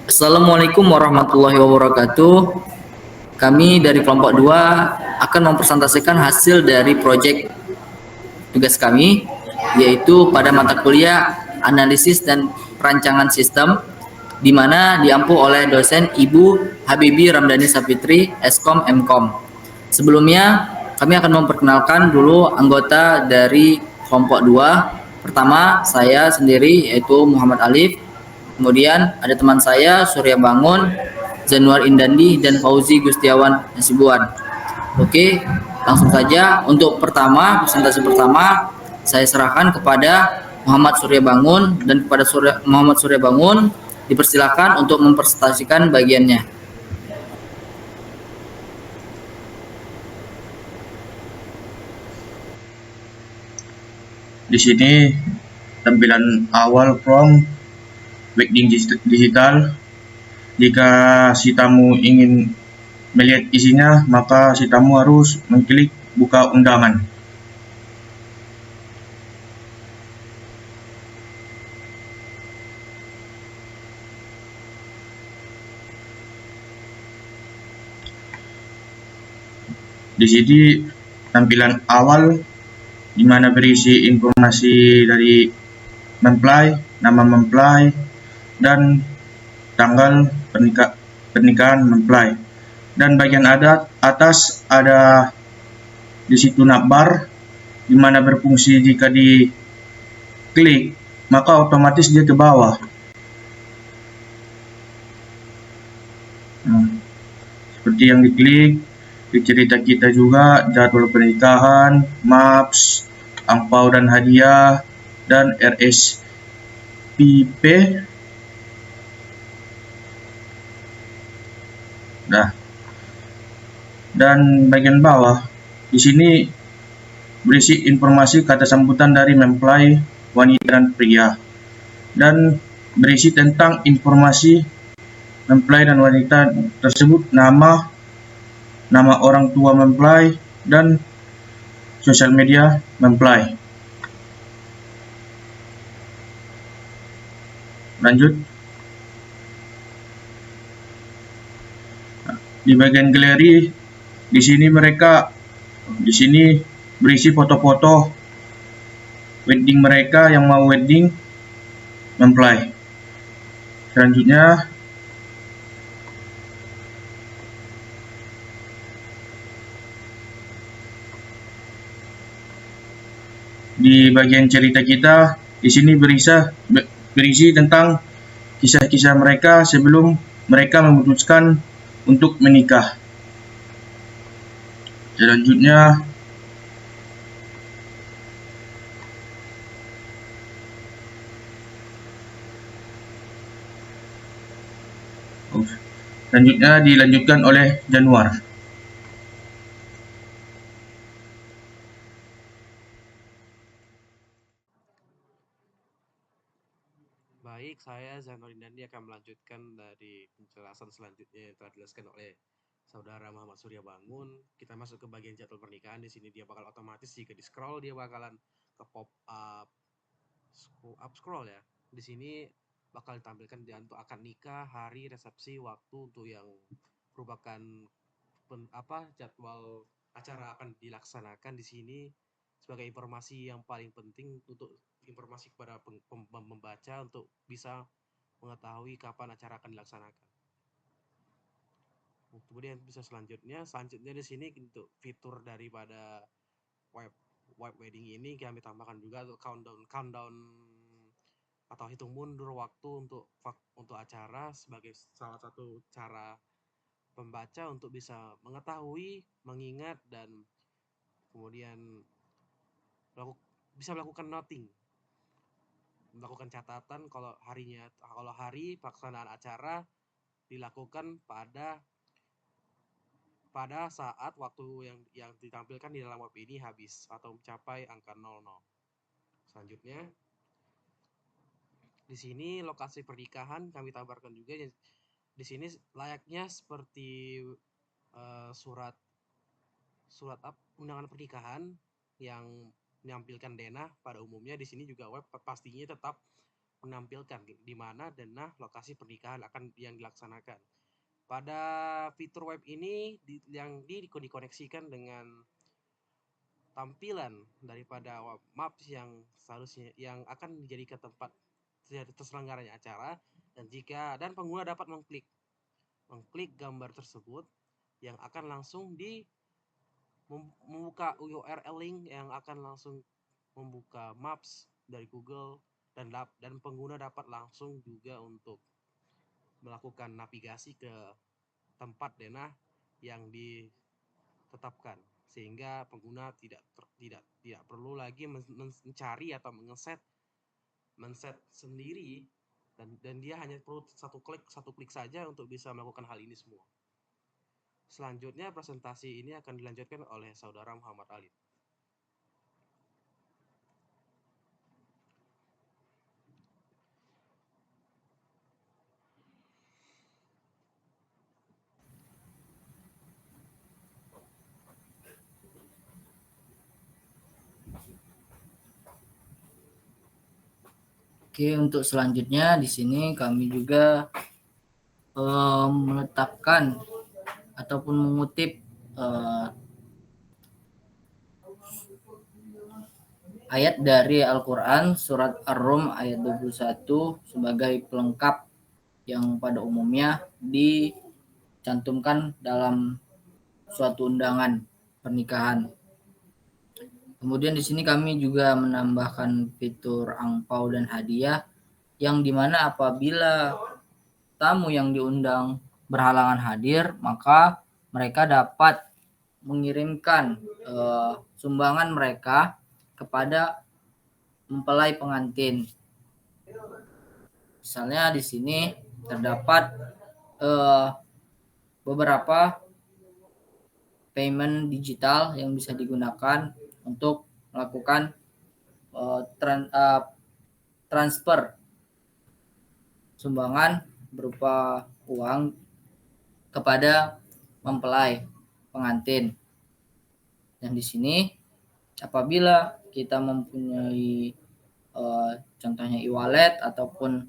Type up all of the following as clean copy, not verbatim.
Assalamualaikum warahmatullahi wabarakatuh. Kami dari kelompok 2 akan mempresentasikan hasil dari proyek tugas kami, yaitu pada mata kuliah analisis dan perancangan sistem, di mana diampu oleh dosen Ibu Habibi Ramdhani Sapitri, Eskom Mkom. Sebelumnya, kami akan memperkenalkan dulu anggota dari kelompok 2. Pertama, saya sendiri yaitu Muhammad Alif. Kemudian ada teman saya Surya Bangun, Zanuar Indandi, dan Fauzi Gustiawan Hasibuan. Oke, langsung saja untuk presentasi pertama saya serahkan kepada Muhammad Surya Bangun, dan kepada Muhammad Surya Bangun dipersilakan untuk mempresentasikan bagiannya. Di sini tampilan awal from wedding digital. Jika si tamu ingin melihat isinya, maka si tamu harus mengklik buka undangan. Di sini tampilan awal di mana berisi informasi dari mempelai, nama mempelai, dan tanggal pernikahan mempelai. Dan bagian atas ada di situ navbar, di mana berfungsi jika diklik maka otomatis dia ke bawah. Nah, seperti yang diklik di cerita kita juga, jadwal pernikahan, maps, angpau dan hadiah, dan RSVP. Nah, dan bagian bawah di sini berisi informasi kata sambutan dari mempelai, wanita dan pria, dan berisi tentang informasi mempelai dan wanita tersebut, nama orang tua mempelai, dan sosial media mempelai. Lanjut. Di bagian galeri, di sini berisi foto-foto wedding mereka yang mau wedding mempelai. Selanjutnya, di bagian cerita kita, di sini berisi tentang kisah-kisah mereka sebelum mereka memutuskan untuk menikah. Selanjutnya, dilanjutkan oleh Januar. Baik, saya Zainal Indandi akan melanjutkan dari penjelasan selanjutnya yang telah dijelaskan oleh saudara Muhammad Surya Bangun. Kita masuk ke bagian jadwal pernikahan. Di sini dia bakal otomatis jika di scroll dia bakalan ke pop up scroll ya. Di sini bakal ditampilkan dia untuk akad nikah, hari resepsi, waktu untuk yang merupakan jadwal acara akan dilaksanakan di sini sebagai informasi yang paling penting untuk informasi kepada membaca untuk bisa mengetahui kapan acara akan dilaksanakan. Kemudian bisa selanjutnya di sini untuk fitur daripada web wedding ini kami tambahkan juga untuk countdown atau hitung mundur waktu untuk acara sebagai salah satu cara pembaca untuk bisa mengetahui, mengingat dan kemudian bisa melakukan noting, melakukan catatan kalau hari pelaksanaan acara dilakukan pada saat waktu yang ditampilkan di dalam web ini habis atau mencapai angka 00. Selanjutnya di sini lokasi pernikahan kami tambahkan juga. Di sini layaknya seperti surat undangan pernikahan yang menampilkan denah pada umumnya, di sini juga web pastinya tetap menampilkan di mana dan lokasi pernikahan akan yang dilaksanakan. Pada fitur web ini yang dikoneksikan dengan tampilan daripada maps yang seharusnya yang akan dijadikan tempat terselenggaranya acara, dan pengguna dapat mengklik gambar tersebut yang akan langsung membuka URL link yang akan langsung membuka maps dari Google, dan pengguna dapat langsung juga untuk melakukan navigasi ke tempat denah yang ditetapkan, sehingga pengguna tidak perlu lagi mencari atau men-set sendiri, dan dia hanya perlu satu klik saja untuk bisa melakukan hal ini semua. Selanjutnya presentasi ini akan dilanjutkan oleh Saudara Muhammad Ali. Oke, untuk selanjutnya di sini kami juga meletakkan ataupun mengutip ayat dari Al-Quran surat Ar-Rum ayat 21 sebagai pelengkap yang pada umumnya dicantumkan dalam suatu undangan pernikahan. Kemudian di sini kami juga menambahkan fitur angpau dan hadiah, yang dimana apabila tamu yang diundang berhalangan hadir, maka mereka dapat mengirimkan sumbangan mereka kepada mempelai pengantin. Misalnya di sini terdapat beberapa payment digital yang bisa digunakan untuk melakukan transfer sumbangan berupa uang kepada mempelai pengantin. Dan di sini apabila kita mempunyai contohnya e-wallet ataupun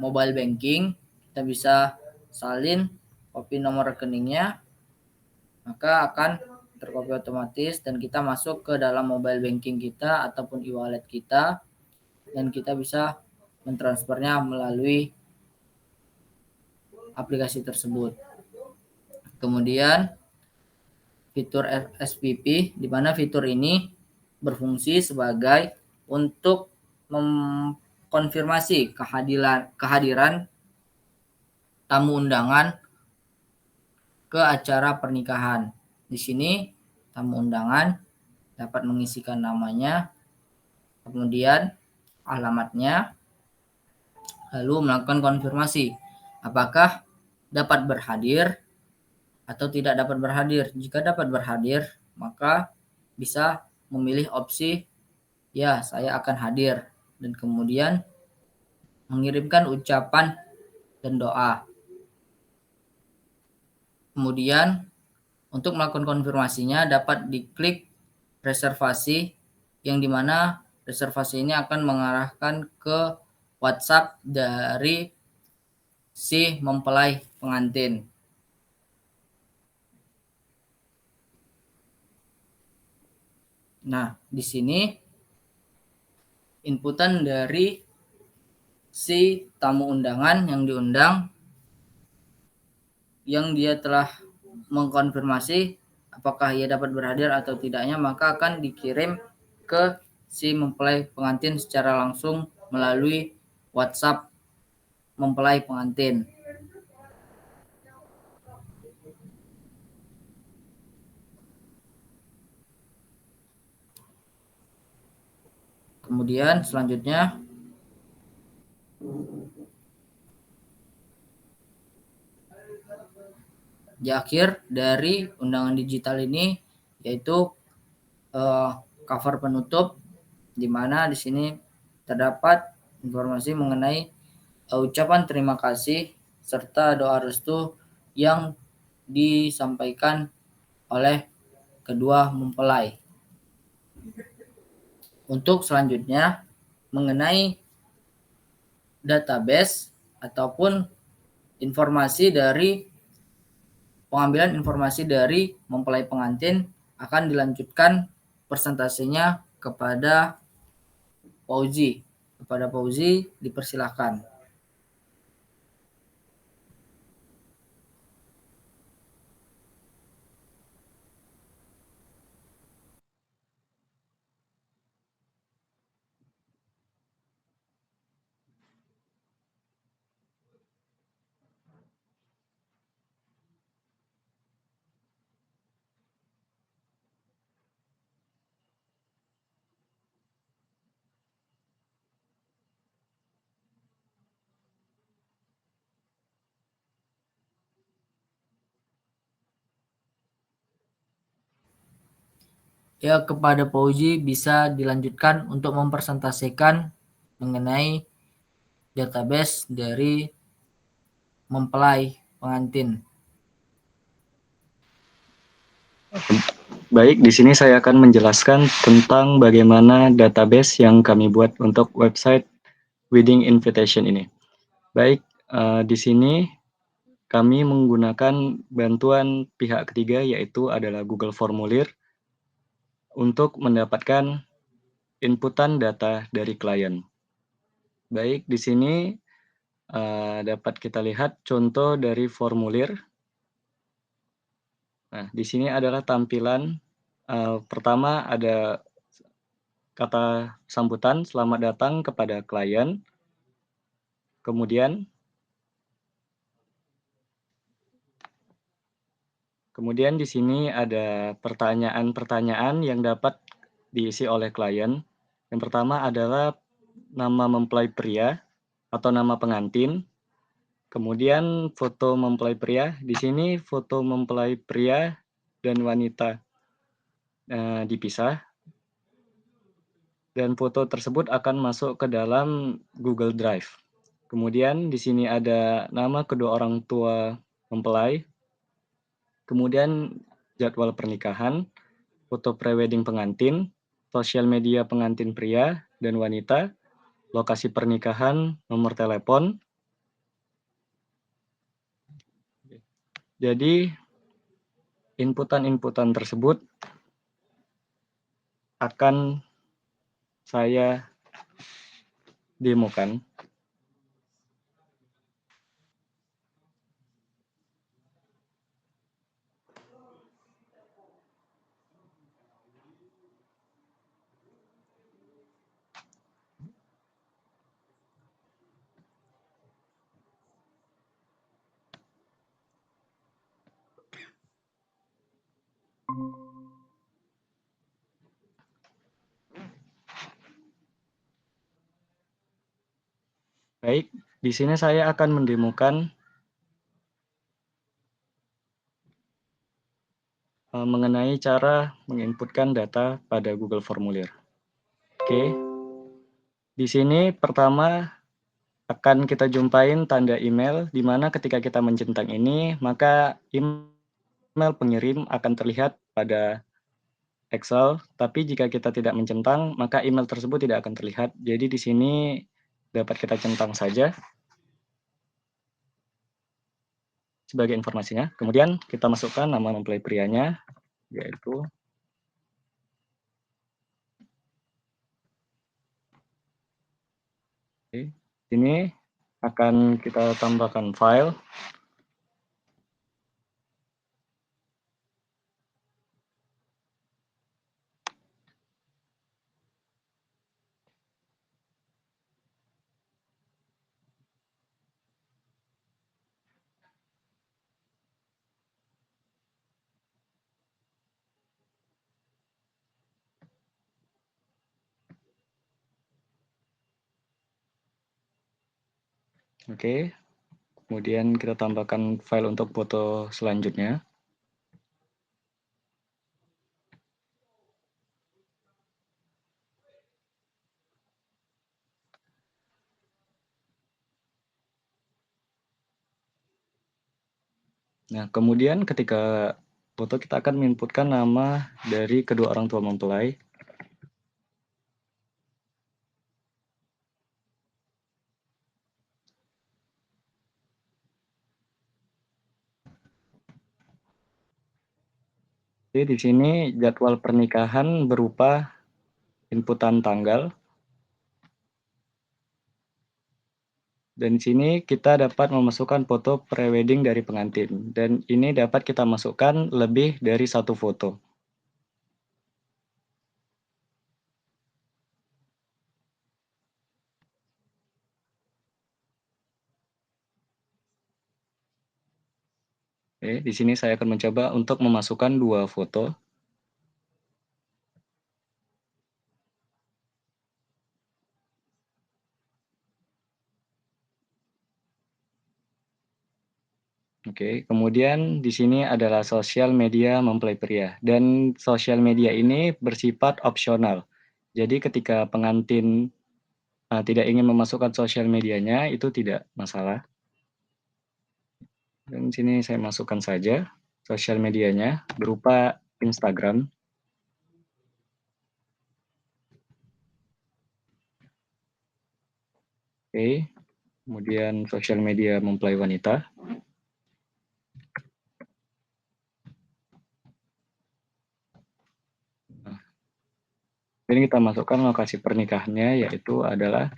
mobile banking, kita bisa salin copy nomor rekeningnya, maka akan terkopi otomatis dan kita masuk ke dalam mobile banking kita ataupun e-wallet kita, dan kita bisa mentransfernya melalui aplikasi tersebut. Kemudian fitur SPP, di mana fitur ini berfungsi sebagai untuk mengkonfirmasi kehadiran tamu undangan ke acara pernikahan. Di sini tamu undangan dapat mengisikan namanya, kemudian alamatnya, lalu melakukan konfirmasi apakah dapat berhadir atau tidak dapat berhadir. Jika dapat berhadir, maka bisa memilih opsi ya, saya akan hadir, dan kemudian mengirimkan ucapan dan doa. Kemudian untuk melakukan konfirmasinya dapat diklik reservasi, yang dimana reservasi ini akan mengarahkan ke WhatsApp dari si mempelai pengantin. Nah, di sini inputan dari si tamu undangan yang diundang, yang dia telah mengkonfirmasi apakah ia dapat berhadir atau tidaknya, maka akan dikirim ke si mempelai pengantin secara langsung melalui WhatsApp mempelai pengantin. Kemudian selanjutnya di akhir dari undangan digital ini yaitu cover penutup, di mana di sini terdapat informasi mengenai ucapan terima kasih serta doa restu yang disampaikan oleh kedua mempelai. Untuk selanjutnya mengenai database ataupun informasi dari pengambilan informasi dari mempelai pengantin akan dilanjutkan persentasenya kepada Fauzi. Kepada Fauzi dipersilahkan. Ya, kepada Fauzi bisa dilanjutkan untuk mempresentasikan mengenai database dari mempelai pengantin. Baik, di sini saya akan menjelaskan tentang bagaimana database yang kami buat untuk website Wedding Invitation ini. Baik, di sini kami menggunakan bantuan pihak ketiga, yaitu adalah Google Formulir, untuk mendapatkan inputan data dari klien. Baik, di sini dapat kita lihat contoh dari formulir. Nah, di sini adalah tampilan pertama ada kata sambutan, selamat datang kepada klien. Kemudian di sini ada pertanyaan-pertanyaan yang dapat diisi oleh klien. Yang pertama adalah nama mempelai pria atau nama pengantin. Kemudian foto mempelai pria. Di sini foto mempelai pria dan wanita dipisah. Dan foto tersebut akan masuk ke dalam Google Drive. Kemudian di sini ada nama kedua orang tua mempelai. Kemudian jadwal pernikahan, foto prewedding pengantin, sosial media pengantin pria dan wanita, lokasi pernikahan, nomor telepon. Jadi inputan-inputan tersebut akan saya demokan. Baik, di sini saya akan mendemokan mengenai cara menginputkan data pada Google Formulir. Oke, di sini pertama akan kita jumpain tanda email, di mana ketika kita mencentang ini, maka email pengirim akan terlihat pada Excel, tapi jika kita tidak mencentang, maka email tersebut tidak akan terlihat. Jadi di sini dapat kita centang saja sebagai informasinya. Kemudian kita masukkan nama mempelai prianya, yaitu ini akan kita tambahkan file. Oke, kemudian kita tambahkan file untuk foto selanjutnya. Nah, kemudian ketika foto kita akan menginputkan nama dari kedua orang tua mempelai. Oke, di sini jadwal pernikahan berupa inputan tanggal. Dan di sini kita dapat memasukkan foto prewedding dari pengantin. Dan ini dapat kita masukkan lebih dari satu foto. Oke, di sini saya akan mencoba untuk memasukkan 2 foto. Oke, kemudian di sini adalah sosial media mempelai pria, dan sosial media ini bersifat opsional. Jadi ketika pengantin tidak ingin memasukkan sosial medianya, itu tidak masalah. Dan di sini saya masukkan saja sosial medianya berupa Instagram. Oke, kemudian sosial media mempelai wanita. Ini kita masukkan lokasi pernikahannya, yaitu adalah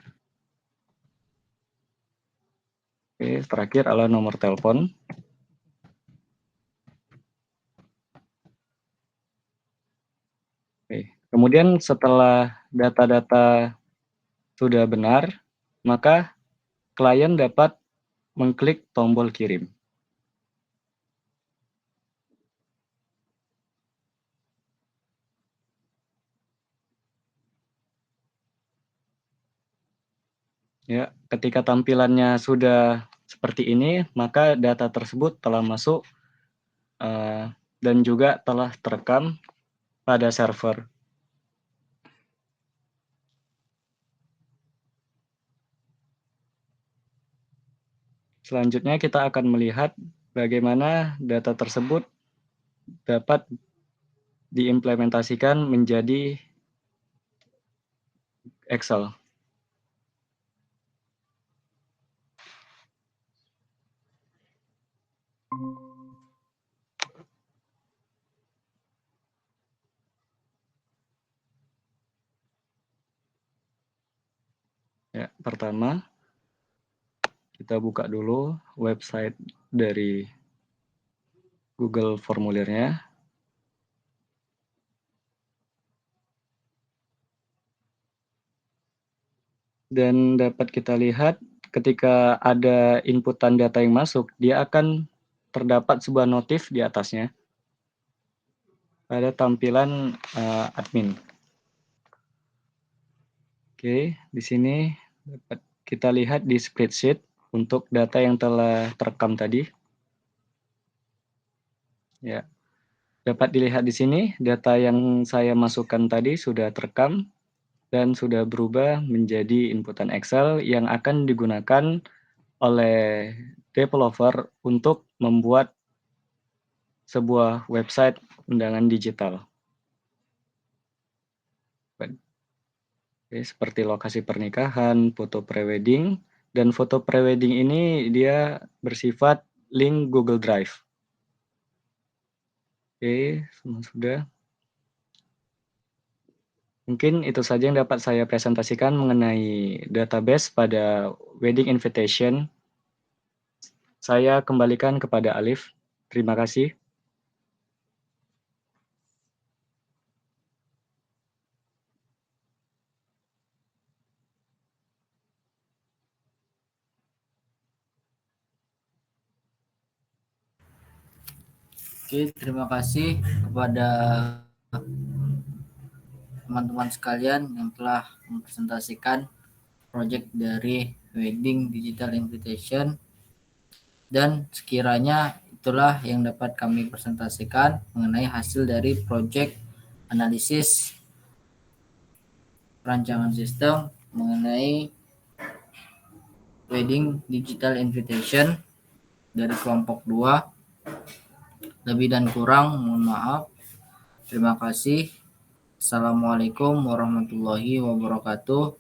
terakhir adalah nomor telepon. Kemudian setelah data-data sudah benar, maka klien dapat mengklik tombol kirim. Ya, ketika tampilannya sudah seperti ini, maka data tersebut telah masuk dan juga telah terekam pada server. Selanjutnya kita akan melihat bagaimana data tersebut dapat diimplementasikan menjadi Excel. Ya, pertama kita buka dulu website dari Google formulirnya. Dan dapat kita lihat ketika ada inputan data yang masuk, dia akan terdapat sebuah notif di atasnya. Ada tampilan admin. Oke, di sini dapat kita lihat di spreadsheet untuk data yang telah terekam tadi. Ya, dapat dilihat di sini data yang saya masukkan tadi sudah terekam dan sudah berubah menjadi inputan Excel yang akan digunakan oleh developer untuk membuat sebuah website undangan digital. Oke, seperti lokasi pernikahan, foto prewedding, dan foto prewedding ini dia bersifat link Google Drive. Oke, semua sudah. Mungkin itu saja yang dapat saya presentasikan mengenai database pada wedding invitation. Saya kembalikan kepada Alif. Terima kasih. Oke, terima kasih kepada teman-teman sekalian yang telah mempresentasikan proyek dari Wedding Digital Invitation, dan sekiranya itulah yang dapat kami presentasikan mengenai hasil dari proyek analisis rancangan sistem mengenai Wedding Digital Invitation dari kelompok 2. Lebih dan kurang mohon maaf. Terima kasih. Assalamualaikum warahmatullahi wabarakatuh.